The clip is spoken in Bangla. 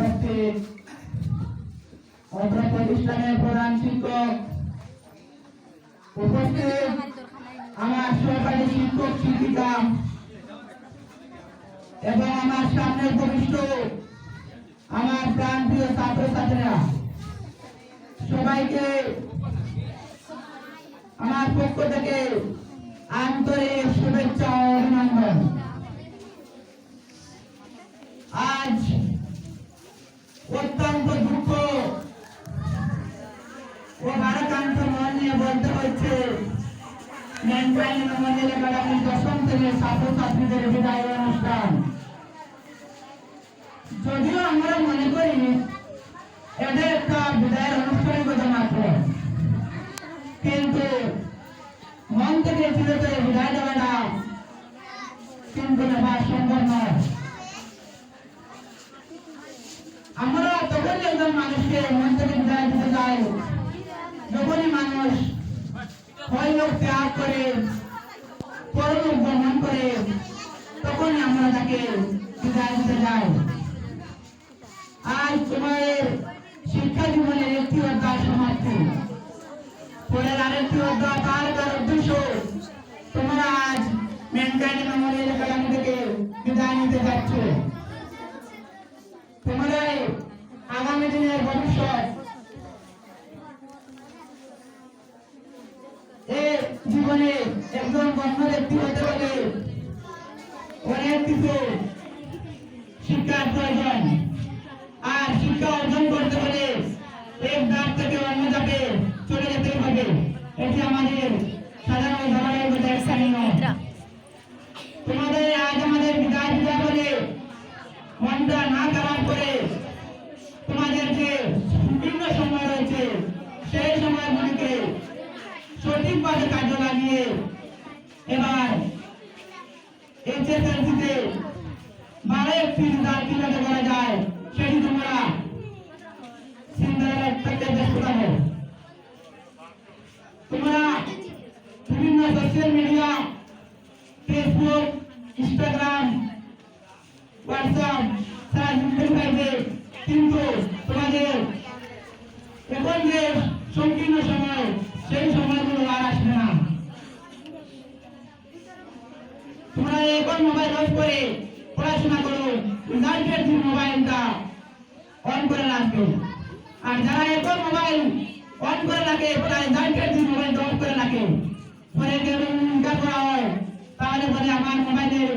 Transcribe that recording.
উপস্থিত অত্র প্রতিষ্ঠানের প্রধান শিক্ষক, উপস্থিত আমার সহকারী শিক্ষক শিক্ষিকা এবং আমার সামনে উপবিষ্ট আমার প্রাণপ্রিয় ছাত্রছাত্রীরা, সবাইকে আমার পক্ষ থেকে আন্তরিক শুভেচ্ছা ও অভিনন্দন। আজ অত্যন্ত দুঃখ ও ভারাক্রান্ত মন নিয়ে বলতে হচ্ছে মেন্টাল মেমোরিয়াল একাডেমির 10ম শ্রেণীর ছাত্রছাত্রীদের বিদায় অনুষ্ঠান। যদিও আমরা মনে করি এটা একটা বিদায়ের আনুষ্ঠানিকতা মাত্র, কিন্তু মন থেকে চিরতরে বিদায় দেওয়াটা কিন্তু নেওয়া সম্ভব নয়। আমরা তখনই একজন মানুষকে মন থেকে বিদায় দিতে চাই যখনই মানুষ পরলোক ত্যাগ করে, পরলোক গমন করে, তখনই আমরা তাকে বিদায় দিতে চাই। আজ তোমাদের শিক্ষা জীবনের একটি অধ্যায় সমাপ্তি, পরের আরেকটি অধ্যায় পার করার উদ্দেশ্য তোমরা আজ মেন্টাল মেমোরিয়াল একাডেমি থেকে বিদায় নিতে যাচ্ছ। তোমরা আগামী দিনের ভবিষ্যৎ, এই জীবনে একজন গণ্য ব্যক্তি হতে হলে অনেক কিছু শিক্ষার প্রয়োজন, আর শিক্ষা অর্জন করতে হলে এক ধাপ থেকে অন্য ধাপে চলে যেতে হবে। এটি আমাদের সাধারণ ধারণার মধ্যে স্থানীয়। তোমাদের আজ আমাদের বিদায় দিতে বলে মনটা না খারাপ করে তোমাদের যে বিভিন্ন সময় রয়েছে সেই সময়গুলিকে সঠিকভাবে কাজে লাগিয়ে এবার HSLC-তে ভালো একটি রেজাল্ট কিভাবে করা যায় সেটি তোমরা চিন্তার থেকে ব্যস্ত থাকো। তোমরা বিভিন্ন social media, Facebook, Instagram, WhatsApp সারা যুক্ত থাকবে, কিন্তু তোমাদের এখন যে সংকীর্ণ সময় সেই সময়গুলো আর আসবে না। তোমরা এখন মোবাইল অফ করে পড়াশোনা করো, রেজাল্টের দিন মোবাইলটা অন করে রাখবে। আর যারা এখন মোবাইল অন করে রাখে রেজাল্টের দিন মোবাইলটা অফ করে রাখে, পরে কেউ করা হয় তাহলে বলে আমার মোবাইলের